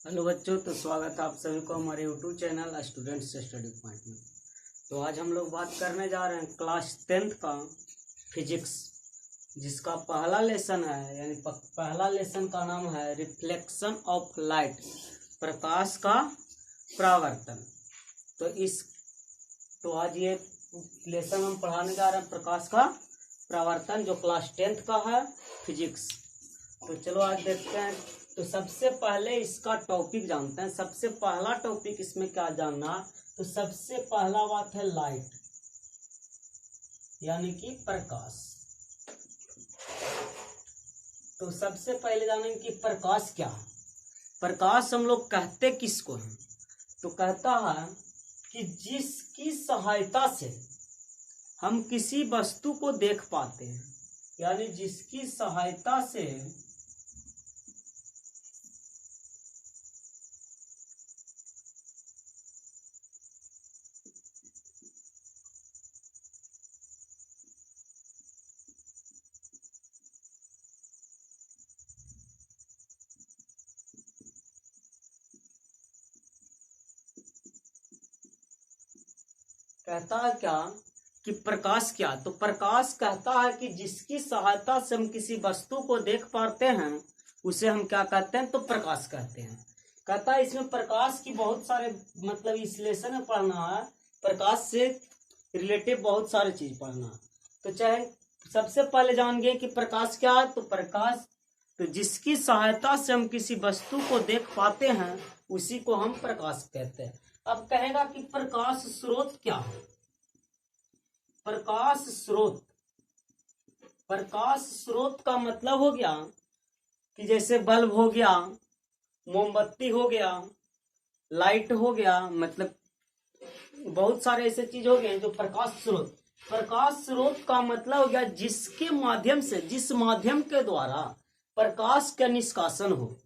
Hello बच्चों, तो स्वागत है आप सभी को हमारे YouTube channel students study point में। तो आज हम लोग बात करने जा रहे हैं क्लास 10th का फिजिक्स, जिसका पहला लेसन है, यानी पहला लेसन का नाम है रिफ्लेक्शन ऑफ लाइट, प्रकाश का परावर्तन। तो आज ये लेसन हम पढ़ाने जा रहे हैं प्रकाश का परावर्तन, जो क्लास 10th का है फिजिक्स। तो चलो आज देखते हैं। तो सबसे पहले इसका टॉपिक जानते हैं। सबसे पहला टॉपिक इसमें क्या जानना, तो सबसे पहला बात है लाइट, यानी कि प्रकाश। तो सबसे पहले जानेंगे कि प्रकाश क्या है। प्रकाश हम लोग कहते किसको हैं, तो कहता है कि जिसकी सहायता से हम किसी वस्तु को देख पाते हैं, यानी जिसकी सहायता से कहता है क्या कि प्रकाश क्या, तो प्रकाश कहता है कि जिसकी सहायता से हम किसी वस्तु को देख पाते हैं उसे हम क्या कहते हैं, तो प्रकाश कहते हैं। कहता है इसमें प्रकाश की बहुत सारे मतलब इस लेसन में पढ़ना है, प्रकाश से रिलेटिव बहुत सारे चीज पढ़ना है। तो चाहे सबसे पहले जान गए कि प्रकाश क्या है। तो प्रकाश, तो जिसकी सहायता से हम किसी वस्तु को देख पाते हैं उसी को हम प्रकाश कहते हैं। अब कहेगा कि प्रकाश स्रोत क्या है। प्रकाश स्रोत, प्रकाश स्रोत का मतलब हो गया कि जैसे बल्ब हो गया, मोमबत्ती हो गया, लाइट हो गया, मतलब बहुत सारे ऐसे चीज हो गए जो प्रकाश स्रोत। प्रकाश स्रोत का मतलब हो गया जिसके माध्यम से, जिस माध्यम के द्वारा प्रकाश का निष्कासन हो,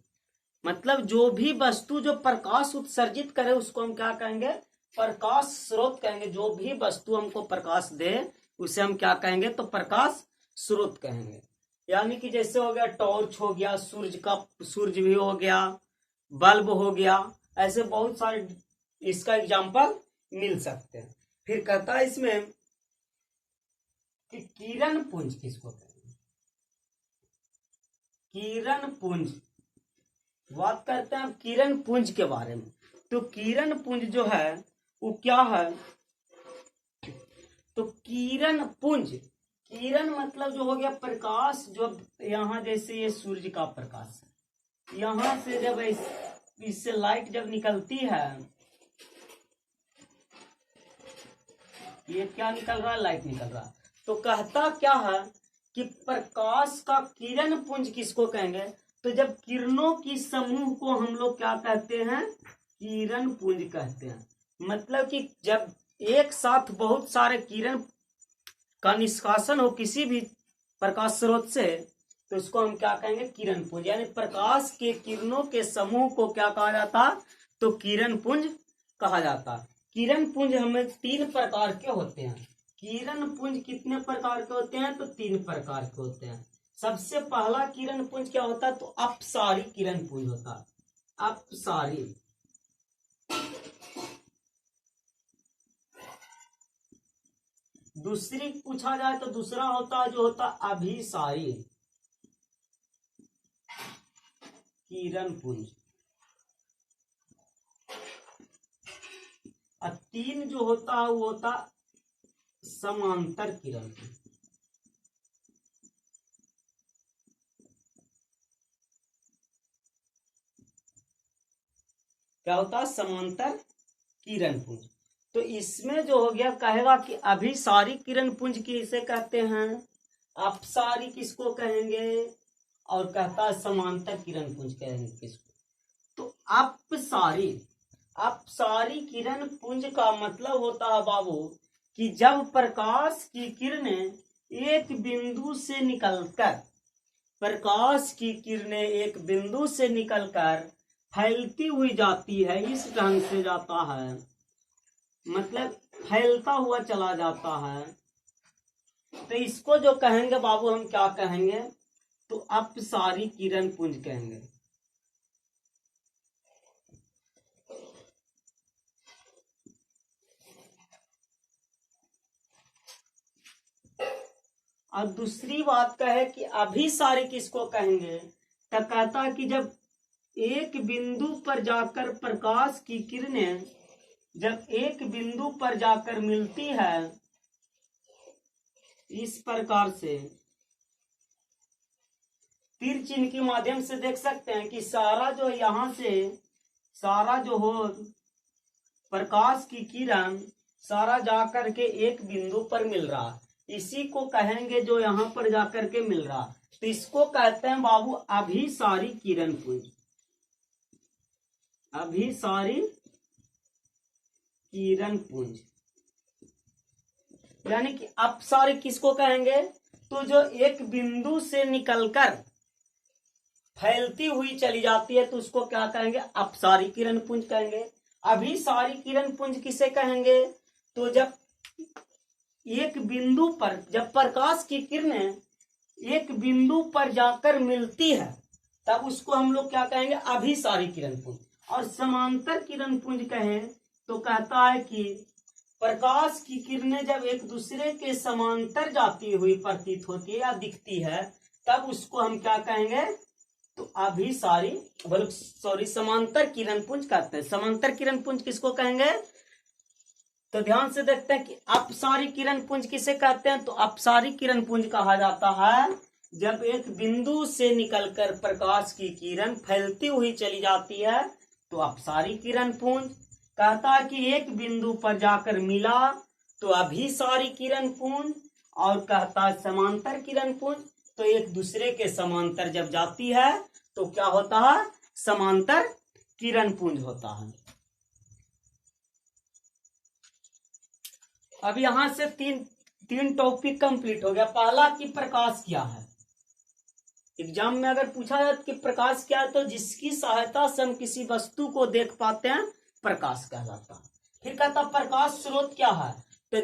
मतलब जो भी वस्तु जो प्रकाश उत्सर्जित करे उसको हम क्या कहेंगे, प्रकाश स्रोत कहेंगे। जो भी वस्तु हमको प्रकाश दे उसे हम क्या कहेंगे, तो प्रकाश स्रोत कहेंगे। यानी कि जैसे हो गया टॉर्च हो गया, सूर्य भी हो गया, बल्ब हो गया, ऐसे बहुत सारे इसका एग्जाम्पल मिल सकते हैं। फिर कहता है इसमें कि किरण पुंज किसको कहेंगे। किरण पुंज, बात करते हैं किरण पुंज के बारे में। तो किरण पुंज जो है वो क्या है, तो किरण पुंज, किरण मतलब जो हो गया प्रकाश, जो यहाँ जैसे ये सूर्य का प्रकाश है, यहाँ से जब इससे लाइट जब निकलती है, ये क्या निकल रहा है, लाइट निकल रहा है। तो कहता क्या है कि प्रकाश का किरण पुंज किसको कहेंगे, तो जब किरणों की समूह को हम लोग क्या कहते हैं, किरण पुंज कहते हैं। मतलब कि जब एक साथ बहुत सारे किरण का निष्कासन हो किसी भी प्रकाश स्रोत से, तो इसको हम क्या कहेंगे, किरण पुंज। यानी प्रकाश के किरणों के समूह को क्या कहा जाता, तो किरण पुंज कहा जाता। किरण पुंज हमें 3 प्रकार के होते हैं। किरण पुंज कितने प्रकार के होते हैं, तो 3 प्रकार के होते हैं। सबसे पहला किरण पुंज क्या होता है, तो अपसारी किरण पुंज होता है। अपसारी, दूसरी पूछा जाए तो दूसरा होता है जो होता है अभिसारी किरण पुंज। और 3 जो होता है वो होता समांतर किरण पुंज। क्या होता है, समांतर किरण पुंज। तो इसमें जो हो गया कहेगा कि अभिसारी किरण पुंज किसे कहते हैं, अपसारी किसको कहेंगे, और कहता है समांतर किरण पुंज कहेंगे किसको। तो अपसारी, अपसारी किरण पुंज का मतलब होता है बाबू कि जब प्रकाश की किरणें एक बिंदु से निकलकर, प्रकाश की किरणें एक बिंदु से निकलकर फैलती हुई जाती है, इस ढंग से जाता है, मतलब फैलता हुआ चला जाता है, तो इसको जो कहेंगे बाबू हम क्या कहेंगे, तो अपसारी किरण पुंज कहेंगे। और दूसरी बात का है कि अभिसारी किसको कहेंगे, तो कहता है कि जब एक बिंदु पर जाकर प्रकाश की किरणें जब एक बिंदु पर जाकर मिलती है इस प्रकार से, तीर चिन्ह के माध्यम से देख सकते हैं कि सारा जो यहां से सारा जो हो प्रकाश की किरण सारा जाकर के एक बिंदु पर मिल रहा, इसी को कहेंगे जो यहाँ पर जाकर के मिल रहा, तो इसको कहते हैं बाबू अभिसारी किरण पुंज। अभिसारी किरण पुंज यानी कि अपसारी किसको कहेंगे, तो जो एक बिंदु से निकलकर फैलती हुई चली जाती है तो उसको क्या कहेंगे, अपसारी किरण पुंज कहेंगे। अभिसारी किरण पुंज किसे कहेंगे, तो जब एक बिंदु पर जब प्रकाश की किरणें एक बिंदु पर जाकर मिलती है तब उसको हम लोग क्या कहेंगे, अभिसारी किरण पुंज। और समांतर किरण पुंज कहें तो कहता है कि प्रकाश की किरणें जब एक दूसरे के समांतर जाती हुई प्रतीत होती है या दिखती है तब उसको हम क्या कहेंगे, तो अभिसारी समांतर किरण पुंज कहते हैं। समांतर किरण पुंज किसको कहेंगे, तो ध्यान से देखते हैं कि अपसारी किरण पुंज किसे कहते हैं, तो अपसारी किरण पुंज कहा जाता है जब एक बिंदु से निकलकर प्रकाश की किरण फैलती हुई चली जाती है तो अपसारी किरण पुंज। कहता है कि एक बिंदु पर जाकर मिला तो अभिसारी किरण पुंज, और कहता है समांतर किरण पुंज तो एक दूसरे के समांतर जब जाती है तो क्या होता है, समांतर किरण पुंज होता है। अब यहां से तीन टॉपिक कंप्लीट हो गया। पहला कि प्रकाश क्या है, एग्जाम में अगर पूछा जाए कि प्रकाश क्या है तो जिसकी सहायता से हम किसी वस्तु को देख पाते हैं प्रकाश कहलाता है। फिर कहता प्रकाश स्रोत क्या है, तो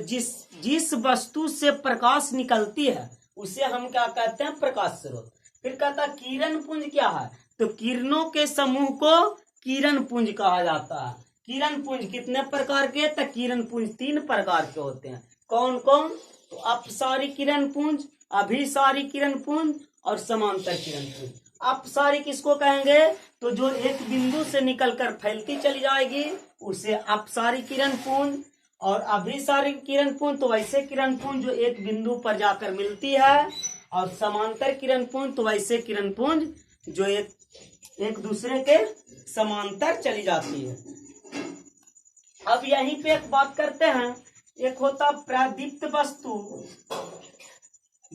जिस वस्तु से प्रकाश निकलती है उसे हम क्या कहते हैं, प्रकाश स्रोत। फिर कहता किरण पुंज क्या है, तो किरणों के समूह को किरण पुंज कहा जाता है। किरण पुंज कितने प्रकार के, तो किरण पुंज 3 प्रकार के होते हैं। कौन कौन, तो अपसारी किरण पुंज, अभिसारी किरण पुंज और समांतर किरण पुंज। अपसारी किसको कहेंगे, तो जो एक बिंदु से निकलकर फैलती चली जाएगी उसे अपसारी किरण पुंज, और अभिसारी किरण पुंज तो वैसे किरण पुंज जो एक बिंदु पर जाकर मिलती है, और समांतर किरण पुंज तो वैसे किरण पुंज जो एक दूसरे के समांतर चली जाती है। अब यहीं पे एक बात करते हैं, एक होता प्रदीप्त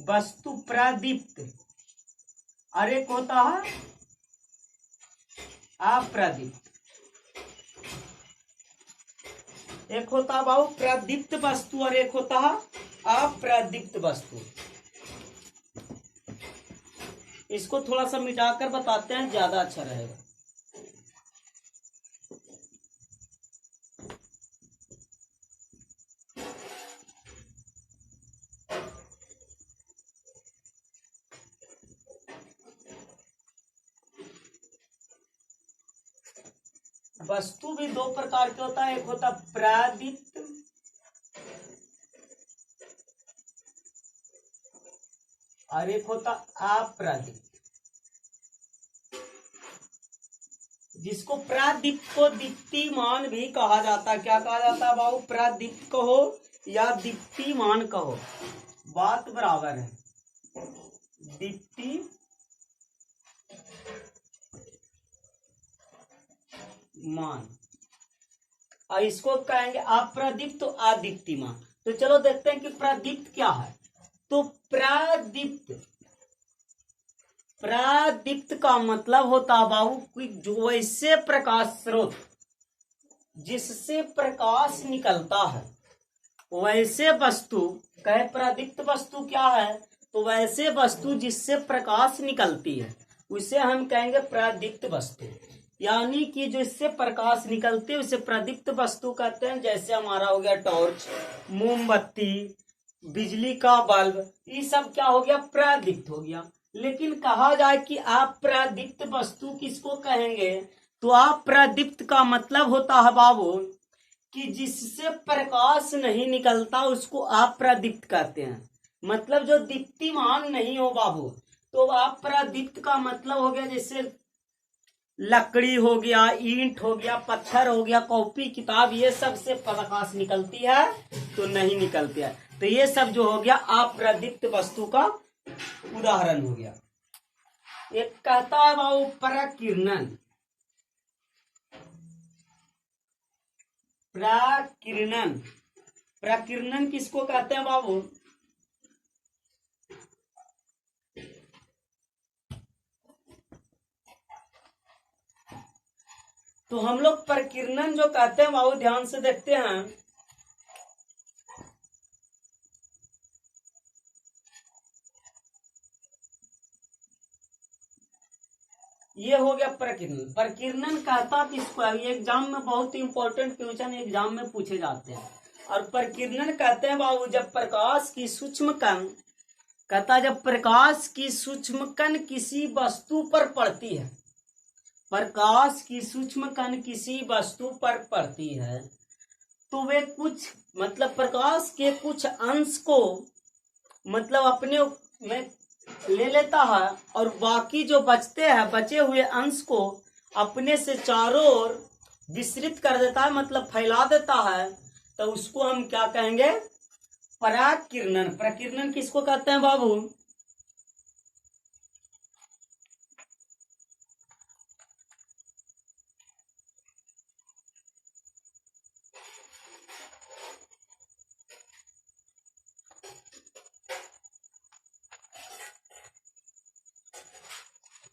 वस्तु प्रदीप्त, और एक होता है अप्रदीप्त। एक होता बाबू प्रदीप्त वस्तु और एक होता है अप्रदीप्त वस्तु। इसको थोड़ा सा मिटाकर बताते हैं, ज्यादा अच्छा रहेगा। वस्तु भी 2 प्रकार के होता है, एक होता प्रदीप्त और एक होता अप्रदीप्त। जिसको प्रदीप्त को दीप्तिमान भी कहा जाता है। क्या कहा जाता है बाबू, प्रदीप्त कहो या दीप्तिमान कहो, बात बराबर है। दीप्तिमान और इसको कहेंगे अप्रदीप्त तो अदीप्तिमान। तो चलो देखते हैं कि प्रदीप्त क्या है। तो प्रदीप्त का मतलब होता बाबू कि जो वैसे प्रकाश स्रोत जिससे प्रकाश निकलता है वैसे वस्तु कहे प्रदीप्त वस्तु क्या है, तो वैसे वस्तु जिससे प्रकाश निकलती है उसे हम कहेंगे प्रदीप्त वस्तु। यानी कि जो इससे प्रकाश निकलते है उसे प्रदीप्त वस्तु कहते हैं। जैसे हमारा हो गया टॉर्च, मोमबत्ती, बिजली का बल्ब, ये सब क्या हो गया, प्रदीप्त हो गया। लेकिन कहा जाए कि अप्रदीप्त वस्तु किसको कहेंगे, तो अप्रदीप्त का मतलब होता है बाबू कि जिससे प्रकाश नहीं निकलता उसको अप्रदीप्त कहते हैं। मतलब जो दीप्तिमान नहीं हो बाबू, तो अप्रदीप्त का मतलब हो गया जैसे लकड़ी हो गया, ईंट हो गया, पत्थर हो गया, कॉपी किताब, ये सब से प्रकाश निकलती है तो नहीं निकलती है। तो ये सब जो हो गया अप्रदीप्त वस्तु का उदाहरण हो गया। एक कहता है बाबू प्रकीर्णन। प्रकीर्णन, प्रकीर्णन किसको कहते हैं बाबू? तो हम लोग प्रकीर्णन जो कहते हैं बाबू, ध्यान से देखते हैं। ये हो गया प्रकीर्णन। प्रकीर्णन कहता किसको है? ये एग्जाम में बहुत ही इंपॉर्टेंट क्वेश्चन एग्जाम में पूछे जाते हैं। और प्रकीर्णन कहते हैं बाबू जब प्रकाश की सूक्ष्म कण, कहता जब प्रकाश की सूक्ष्म कण किसी वस्तु पर पड़ती है, प्रकाश की सूक्ष्म कण किसी वस्तु पर पड़ती है तो वे कुछ मतलब प्रकाश के कुछ अंश को मतलब अपने में ले लेता है और बाकी जो बचते हैं, बचे हुए अंश को अपने से चारों ओर विस्तृत कर देता है, मतलब फैला देता है। तो उसको हम क्या कहेंगे? प्रकीर्णन। प्रकीर्णन किसको कहते हैं बाबू?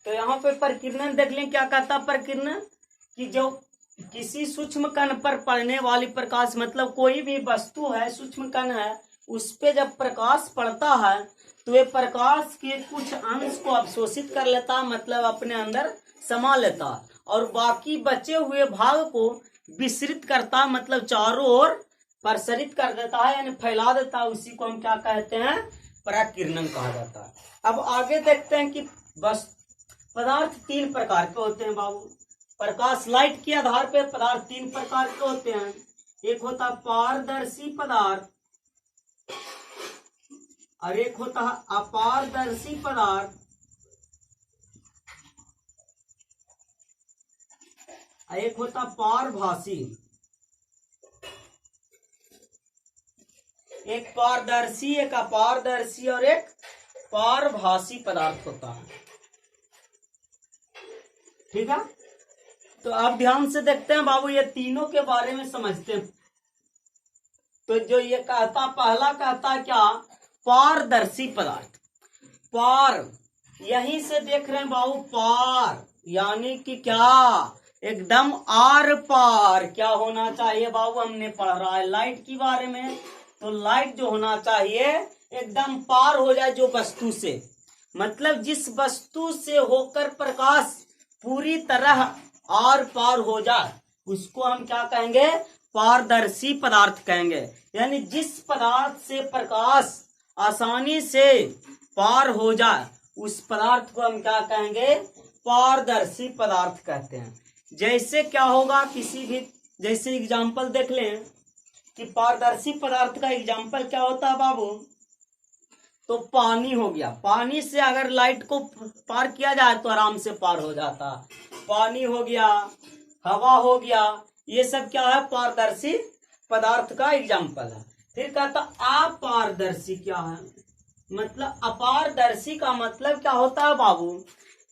तो यहाँ पे प्रकीर्णन देख लें, क्या कहता प्रकीर्णन कि जो किसी सूक्ष्म कण पर पड़ने वाली प्रकाश, मतलब कोई भी वस्तु है, सूक्ष्म कण है, उस पे जब प्रकाश पड़ता है तो वे प्रकाश के कुछ अंश को अवशोषित कर लेता है, मतलब अपने अंदर समा लेता है, और बाकी बचे हुए भाग को विस्तृत करता, मतलब चारों ओर प्रसारित कर देता है, यानी फैला देता है। उसी को हम क्या कहते हैं? प्रकीर्णन कहा जाता है। अब आगे देखते हैं कि बस पदार्थ तीन प्रकार के होते हैं बाबू। प्रकाश लाइट के आधार पर पदार्थ तीन प्रकार के होते हैं। एक होता पारदर्शी पदार्थ और एक होता है अपारदर्शी पदार्थ, एक होता पारभासी। एक पारदर्शी, एक अपारदर्शी और एक पारभासी पदार्थ होता है। ठीक है, तो आप ध्यान से देखते हैं बाबू, ये तीनों के बारे में समझते हैं। तो जो ये कहता, पहला कहता क्या? पारदर्शी पदार्थ। पार, यहीं से देख रहे हैं बाबू, पार यानी कि क्या? एकदम आर पार। क्या होना चाहिए बाबू? हमने पढ़ रहा है लाइट के बारे में, तो लाइट जो होना चाहिए एकदम पार हो जाए जो वस्तु से, मतलब जिस वस्तु से होकर प्रकाश पूरी तरह आर पार हो जाए उसको हम क्या कहेंगे? पारदर्शी पदार्थ कहेंगे। यानी जिस पदार्थ से प्रकाश आसानी से पार हो जाए उस पदार्थ को हम क्या कहेंगे? पारदर्शी पदार्थ कहते हैं। जैसे क्या होगा, किसी भी जैसे एग्जाम्पल देख लें कि पारदर्शी पदार्थ का एग्जाम्पल क्या होता है बाबू? तो पानी हो गया। पानी से अगर लाइट को पार किया जाए तो आराम से पार हो जाता। पानी हो गया, हवा हो गया, ये सब क्या है? पारदर्शी पदार्थ का एग्जाम्पल है। फिर कहता अपारदर्शी क्या है? मतलब अपारदर्शी का मतलब क्या होता है बाबू?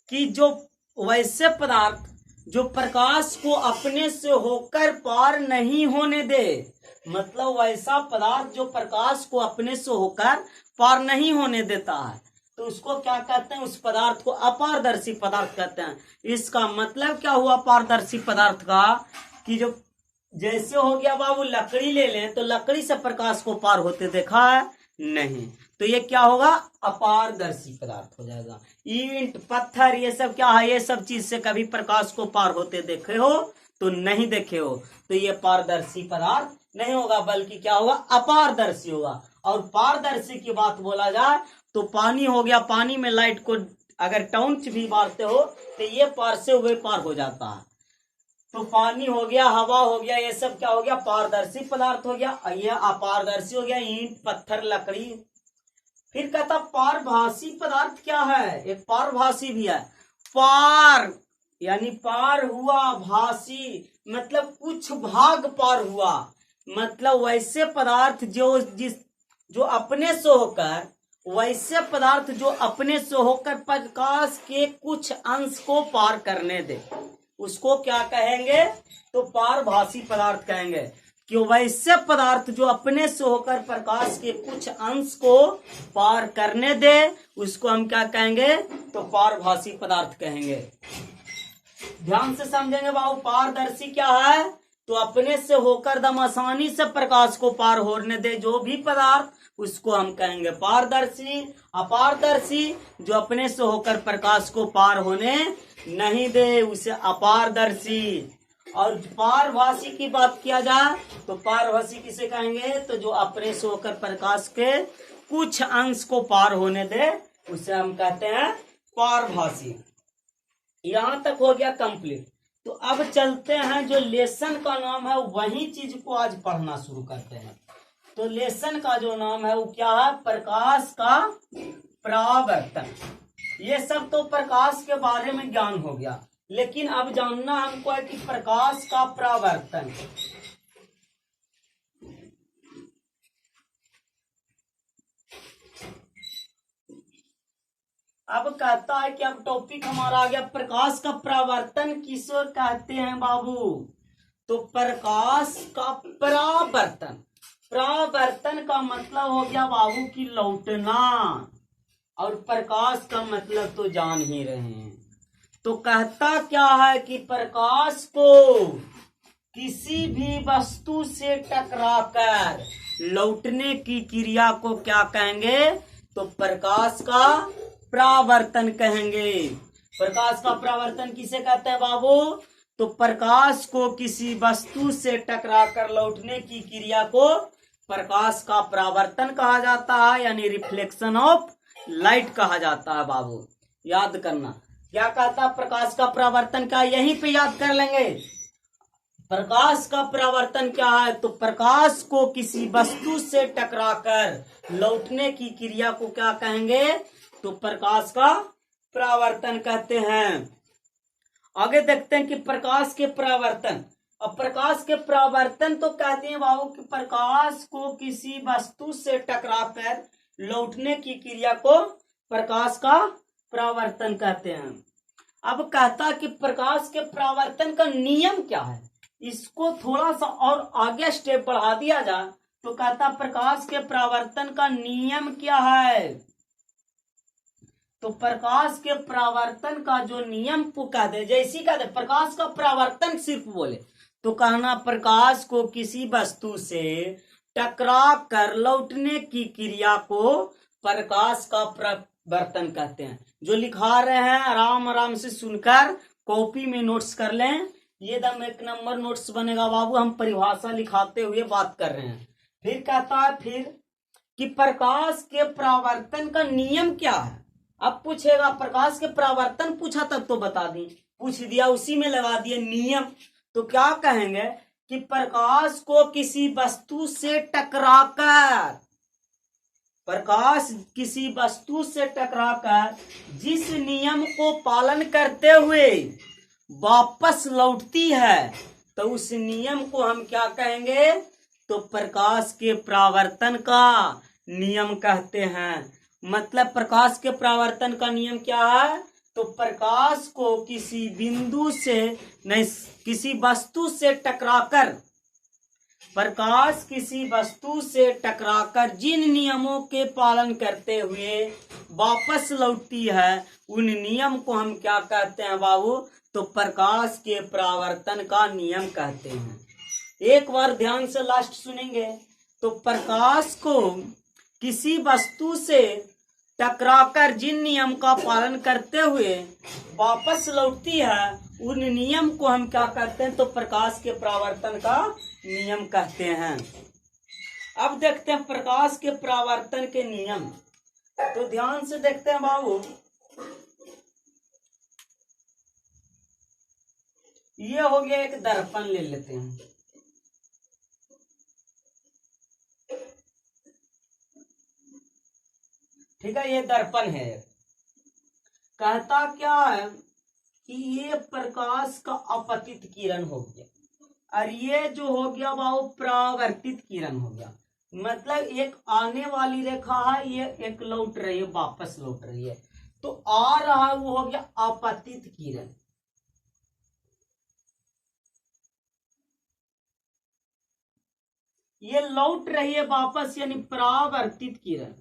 कि जो वैसे पदार्थ जो प्रकाश को अपने से होकर पार नहीं होने दे, मतलब वैसा पदार्थ जो प्रकाश को अपने से होकर पार नहीं होने देता है, तो उसको क्या कहते हैं? उस पदार्थ को अपारदर्शी पदार्थ कहते हैं। इसका मतलब क्या हुआ पारदर्शी पदार्थ का? कि जो जैसे हो गया बाबू, लकड़ी ले लें तो लकड़ी से प्रकाश को पार होते देखा है नहीं, तो ये क्या होगा? अपारदर्शी पदार्थ हो जाएगा। ईंट, पत्थर, ये सब क्या है? ये सब चीज से कभी प्रकाश को पार होते देखे हो तो नहीं देखे हो, तो ये पारदर्शी पदार्थ नहीं होगा, बल्कि क्या होगा? अपारदर्शी होगा। और पारदर्शी की बात बोला जाए तो पानी हो गया, पानी में लाइट को अगर टॉर्च भी मारते हो तो ये पार से वे पार हो जाता है। तो पानी हो गया, हवा हो गया, ये सब क्या हो गया? पारदर्शी पदार्थ हो गया। ये अपारदर्शी हो गया, ईंट, पत्थर, लकड़ी, फिर कहता पारभासी पदार्थ क्या है, एक पारभासी भी है। पार यानी पार हुआ, भासी मतलब कुछ भाग पार हुआ, मतलब वैसे पदार्थ जो अपने से होकर, वैसे पदार्थ जो अपने से होकर प्रकाश के कुछ अंश को पार करने दे, उसको क्या कहेंगे, तो पारभासी पदार्थ कहेंगे। कि वैसे पदार्थ जो अपने से होकर प्रकाश के कुछ अंश को पार करने दे, उसको हम क्या कहेंगे, तो पारभासी पदार्थ कहेंगे। ध्यान से समझेंगे बाबू। पारदर्शी क्या है, तो अपने से होकर दम आसानी से प्रकाश को पार होने दे जो भी पदार्थ, उसको हम कहेंगे पारदर्शी। अपारदर्शी जो अपने से होकर प्रकाश को पार होने नहीं दे, उसे अपारदर्शी। और पारभासी की बात किया जाए तो पारभासी किसे कहेंगे, तो जो अपने से होकर प्रकाश के कुछ अंश को पार होने दे, उसे हम कहते हैं पारभासी। यहां तक हो गया कंप्लीट। तो अब चलते हैं, जो लेसन का नाम है वही चीज को आज पढ़ना शुरू करते हैं। तो लेसन का जो नाम है वो क्या है, प्रकाश का परावर्तन। ये सब तो प्रकाश के बारे में ज्ञान हो गया, लेकिन अब जानना हमको है कि प्रकाश का परावर्तन। अब कहता है कि अब टॉपिक हमारा आ गया, प्रकाश का परावर्तन किसे कहते हैं बाबू, तो प्रकाश का परावर्तन। परावर्तन का मतलब हो गया बाबू की लौटना, और प्रकाश का मतलब तो जान ही रहे हैं। तो कहता क्या है कि प्रकाश को किसी भी वस्तु से टकराकर लौटने की क्रिया को क्या कहेंगे, तो प्रकाश का परावर्तन कहेंगे। प्रकाश का परावर्तन किसे कहते हैं बाबू, तो प्रकाश को किसी वस्तु से टकराकर लौटने की क्रिया को प्रकाश का परावर्तन कहा जाता है, यानी रिफ्लेक्शन ऑफ लाइट कहा जाता है बाबू। याद करना क्या कहता है प्रकाश का परावर्तन का, यहीं पे याद कर लेंगे। प्रकाश का परावर्तन क्या है, तो प्रकाश को किसी वस्तु से टकराकर लौटने की क्रिया को क्या कहेंगे, तो प्रकाश का परावर्तन कहते हैं। आगे देखते हैं कि प्रकाश के परावर्तन। अब प्रकाश के परावर्तन तो कहते हैं बाबू कि प्रकाश को किसी वस्तु से टकराकर लौटने की क्रिया को प्रकाश का परावर्तन कहते हैं। अब कहता कि प्रकाश के परावर्तन का नियम क्या है, इसको थोड़ा सा और आगे स्टेप बढ़ा दिया जाए तो कहता प्रकाश के परावर्तन का नियम क्या है, तो प्रकाश के परावर्तन का जो नियम को कह दे, जैसी कह दे प्रकाश का परावर्तन सिर्फ बोले तो कहना प्रकाश को किसी वस्तु से टकरा कर लौटने की क्रिया को प्रकाश का परावर्तन कहते हैं। जो लिखा रहे हैं आराम आराम से सुनकर कॉपी में नोट्स कर लें, ये दम एक नंबर नोट्स बनेगा बाबू। हम परिभाषा लिखाते हुए बात कर रहे हैं। फिर कहता है फिर कि प्रकाश के परावर्तन का नियम क्या है। अब पूछेगा प्रकाश के परावर्तन, पूछा तब तो बता दी, पूछ दिया उसी में लगा दिए नियम। तो क्या कहेंगे कि प्रकाश को किसी वस्तु से टकराकर, प्रकाश किसी वस्तु से टकराकर जिस नियम को पालन करते हुए वापस लौटती है, तो उस नियम को हम क्या कहेंगे, तो प्रकाश के परावर्तन का नियम कहते हैं। मतलब प्रकाश के परावर्तन का नियम क्या है, तो प्रकाश को किसी बिंदु से नहीं, किसी वस्तु से टकराकर, प्रकाश किसी वस्तु से टकराकर जिन नियमों के पालन करते हुए वापस लौटती है, उन नियम को हम क्या कहते हैं बाबू, तो प्रकाश के परावर्तन का नियम कहते हैं। एक बार ध्यान से लास्ट सुनेंगे। तो प्रकाश को किसी वस्तु से टकराकर जिन नियम का पालन करते हुए वापस लौटती है, उन नियम को हम क्या कहते हैं, तो प्रकाश के परावर्तन का नियम कहते हैं। अब देखते हैं प्रकाश के परावर्तन के नियम। तो ध्यान से देखते हैं बाबू, ये हो गया एक दर्पण ले लेते हैं। ठीक है, ये दर्पण है। कहता क्या है कि ये प्रकाश का अपतित किरण हो गया, और ये जो हो गया वो परावर्तित किरण हो गया। मतलब एक आने वाली रेखा है, ये एक लौट रही है, वापस लौट रही है, तो आ रहा है वो हो गया अपतित किरण। ये लौट रही है वापस, यानी परावर्तित किरण।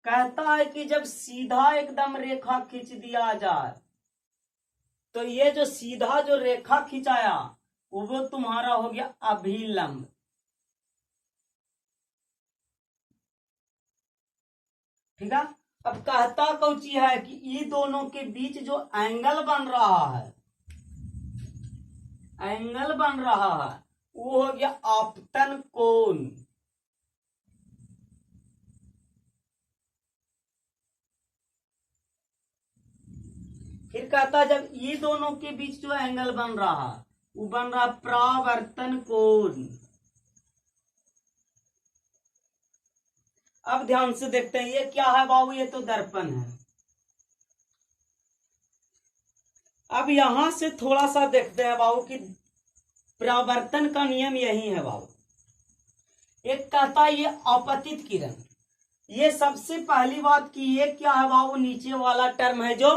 कहता है कि जब सीधा एकदम रेखा खींच दिया जाए, तो ये जो सीधा जो रेखा खिंचाया वो तुम्हारा हो गया अभिलंब। ठीक है। अब कहता कौची है कि ये दोनों के बीच जो एंगल बन रहा है, एंगल बन रहा है वो हो गया आपतन कोण। फिर कहता जब ये दोनों के बीच जो एंगल बन रहा है वो बन रहा परावर्तन कोण। अब ध्यान से देखते हैं ये क्या है बाबू, ये तो दर्पण है। अब यहां से थोड़ा सा देखते हैं बाबू कि परावर्तन का नियम यही है बाबू। एक कहता है ये अपतित किरण, ये सबसे पहली बात की ये क्या है बाबू, नीचे वाला टर्म है जो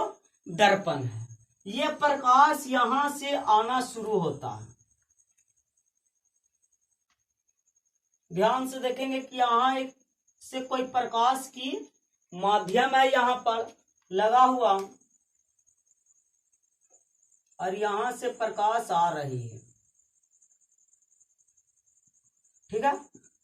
दर्पण है। ये प्रकाश यहां से आना शुरू होता है। ध्यान से देखेंगे कि यहां एक से कोई प्रकाश की माध्यम है यहां पर लगा हुआ, और यहां से प्रकाश आ रही है। ठीक है।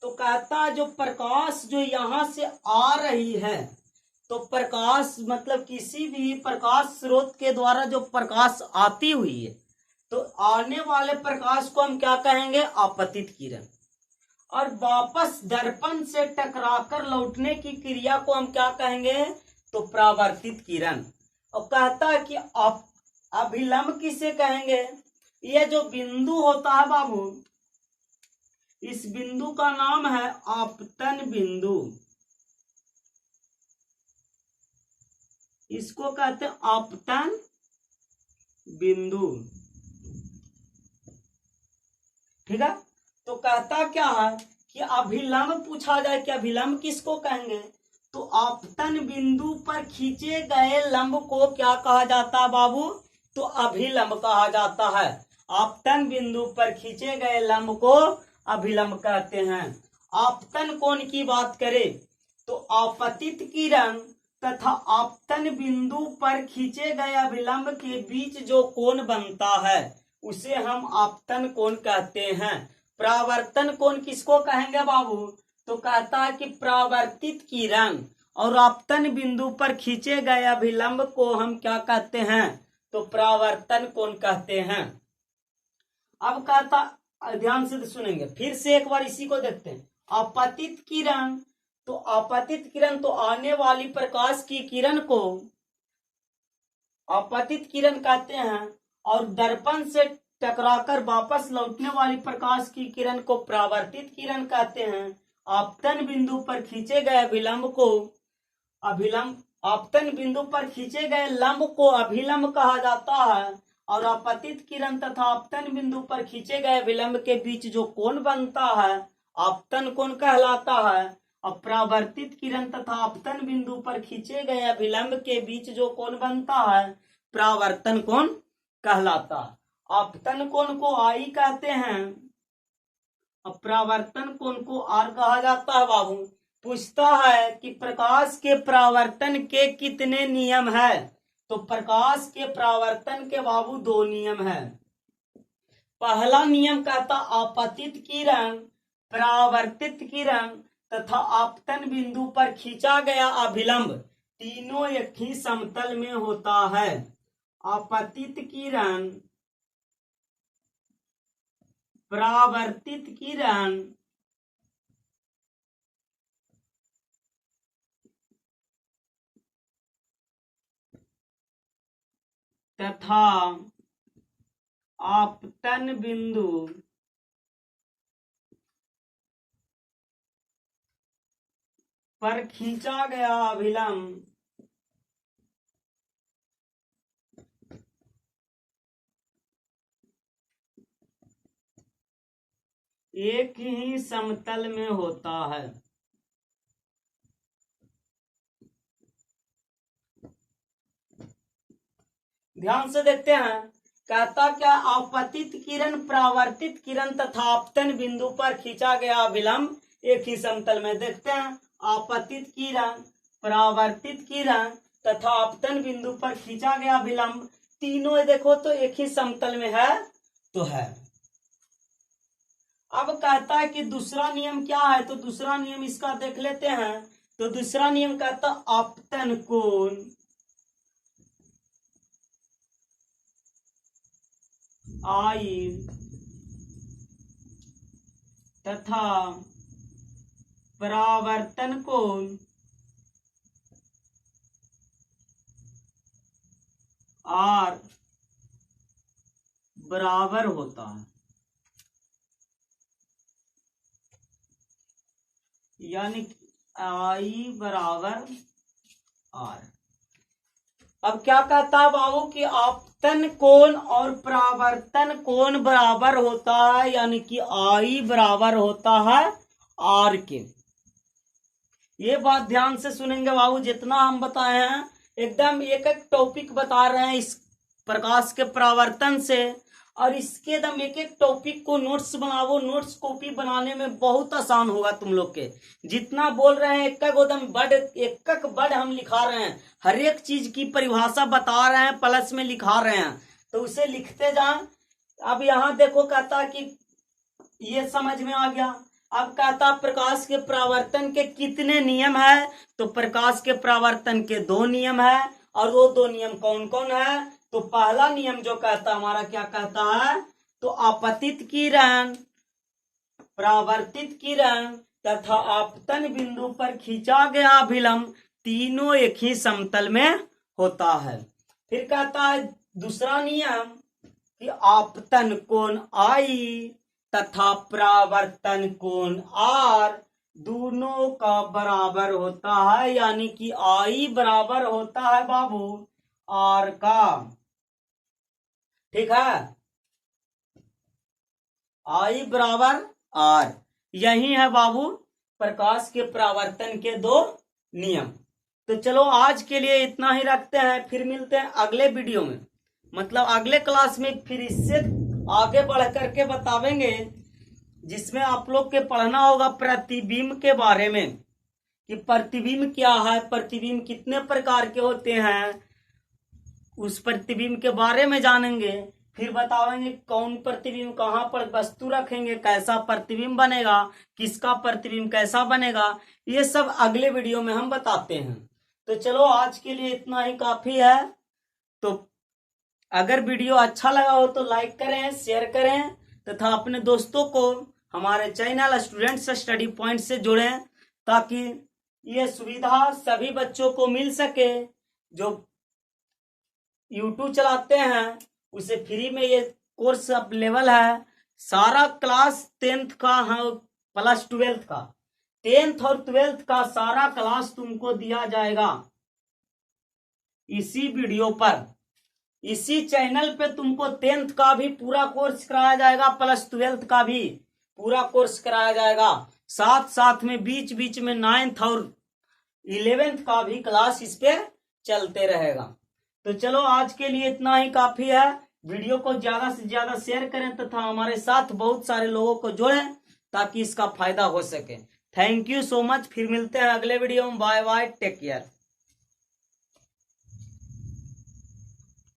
तो कहता जो प्रकाश जो यहां से आ रही है, तो प्रकाश मतलब किसी भी प्रकाश स्रोत के द्वारा जो प्रकाश आती हुई है, तो आने वाले प्रकाश को हम क्या कहेंगे, आपतित किरण। और वापस दर्पण से टकराकर लौटने की क्रिया को हम क्या कहेंगे, तो परावर्तित किरण। और कहता है कि अभिलंब किसे कहेंगे, ये जो बिंदु होता है बाबू, इस बिंदु का नाम है आपतन बिंदु। इसको कहते हैं आपतन बिंदु। ठीक है। तो कहता क्या है कि अभिलंब पूछा जाए कि अभिलंब किसको कहेंगे, तो आपतन बिंदु पर खींचे गए लंब को क्या कहा जाता है बाबू, तो अभिलंब कहा जाता है। आपतन बिंदु पर खींचे गए लंब को अभिलंब कहते हैं। आपतन कोण की बात करें तो आपतित किरण तथा आपतन बिंदु पर खींचे गए अभिलंब के बीच जो कोण बनता है उसे हम आपतन कोण कहते हैं। परावर्तन कोण किसको कहेंगे बाबू, तो कहता है कि परावर्तित किरण और आपतन बिंदु पर खींचे गए अभिलंब को हम क्या कहते हैं, तो परावर्तन कोण कहते हैं। अब कहता, ध्यान से सुनेंगे फिर से एक बार इसी को देखते हैं। आपतित किरण, तो आपतित किरण तो आने वाली प्रकाश की किरण को आपतित किरण कहते हैं, और दर्पण से टकराकर वापस लौटने वाली प्रकाश की किरण को परावर्तित किरण कहते हैं। आपतन बिंदु पर खींचे गए विलंब को अभिलंब, आपतन बिंदु पर खींचे गए लंब को अभिलंब कहा जाता है, और आपतित किरण तथा आपतन बिंदु पर खींचे गए विलंब के बीच जो कोण बनता है आपतन कोण कहलाता है। और परावर्तित किरण तथा आपतन बिंदु पर खींचे गए अभिलंब के बीच जो कोण बनता है परावर्तन कोण कहलाता है। आपतन कोण को आई कहते हैं, और परावर्तन कोण को आर कहा जाता है बाबू। पूछता है कि प्रकाश के परावर्तन के कितने नियम है, तो प्रकाश के परावर्तन के बाबू दो नियम है। पहला नियम कहता आपतित किरण, परावर्तित किरण तथा आपतन बिंदु पर खींचा गया अभिलंब तीनों एक ही समतल में होता है। आपतित किरण, परावर्तित किरण तथा आपतन बिंदु पर खींचा गया अभिलंब एक ही समतल में होता है। ध्यान से देखते हैं, कहता क्या, आपतित किरण परावर्तित किरण तथा आपतन बिंदु पर खींचा गया अभिलंब एक ही समतल में। देखते हैं, आपतित किरण, परावर्तित किरण तथा आपतन बिंदु पर खींचा गया अभिलंब, तीनों देखो तो एक ही समतल में है तो है। अब कहता है कि दूसरा नियम क्या है, तो दूसरा नियम इसका देख लेते हैं। तो दूसरा नियम कहता आपतन कोण आई तथा परावर्तन कोण आर बराबर होता है। यानी आई बराबर आर। अब क्या कहता है बाबू कि आपतन कोण और परावर्तन कोण बराबर होता है, यानी कि आई बराबर होता है आर के। ये बात ध्यान से सुनेंगे बाबू, जितना हम बताए हैं एकदम एक एक टॉपिक बता रहे हैं इस प्रकाश के परावर्तन से, और इसके दम एक एक टॉपिक को नोट्स बनाओ। नोट्स कॉपी बनाने में बहुत आसान होगा तुम लोग के। जितना बोल रहे हैं एक एक वर्ड हम लिखा रहे हैं, हर एक चीज की परिभाषा बता रहे हैं, प्लस में लिखा रहे हैं, तो उसे लिखते जाएं। अब यहाँ देखो, कहता कि ये समझ में आ गया। अब कहता प्रकाश के परावर्तन के कितने नियम है, तो प्रकाश के परावर्तन के 2 नियम है। और वो 2 नियम कौन कौन है, तो पहला नियम जो कहता हमारा क्या कहता है, तो आपतित किरण, परावर्तित किरण तथा आपतन बिंदु पर खींचा गया अभिलंब तीनों एक ही समतल में होता है। फिर कहता है दूसरा नियम कि आपतन कोण आई तथा परावर्तन कोण आर दोनों का बराबर होता है, यानी कि आई बराबर होता है बाबू आर का। ठीक है, आई बराबर आर, यही है बाबू प्रकाश के परावर्तन के 2 नियम। तो चलो आज के लिए इतना ही रखते हैं, फिर मिलते हैं अगले वीडियो में, मतलब अगले क्लास में फिर इससे आगे बढ़ करके बतावेंगे, जिसमें आप लोग के पढ़ना होगा प्रतिबिंब के बारे में, कि प्रतिबिंब क्या है, प्रतिबिंब कितने प्रकार के होते हैं, उस प्रतिबिंब के बारे में जानेंगे। फिर बताएंगे कौन प्रतिबिंब कहाँ पर वस्तु रखेंगे, कैसा प्रतिबिंब बनेगा, किसका प्रतिबिंब कैसा बनेगा, ये सब अगले वीडियो में हम बताते हैं। तो चलो आज के लिए इतना ही काफी है। तो अगर वीडियो अच्छा लगा हो तो लाइक करें, शेयर करें तथा अपने दोस्तों को हमारे चैनल स्टूडेंट्स स्टडी पॉइंट से जोड़ें, ताकि ये सुविधा सभी बच्चों को मिल सके। जो YouTube चलाते हैं उसे फ्री में ये कोर्स अवेलेबल है। सारा क्लास 10th का है, प्लस 12th का, 10th और 12th का सारा क्लास तुमको दिया जाएगा इसी वीडियो पर। इसी चैनल पे तुमको 10th का भी पूरा कोर्स कराया जाएगा, प्लस 12th का भी पूरा कोर्स कराया जाएगा। साथ साथ में बीच बीच में 9th और 11th का भी क्लास इस पे चलते रहेगा। तो चलो आज के लिए इतना ही काफी है। वीडियो को ज्यादा से ज्यादा शेयर करें तथा हमारे साथ बहुत सारे लोगों को जोड़ें, ताकि इसका फायदा हो सके। Thank you so much. फिर मिलते हैं अगले वीडियो में। Bye bye, take care.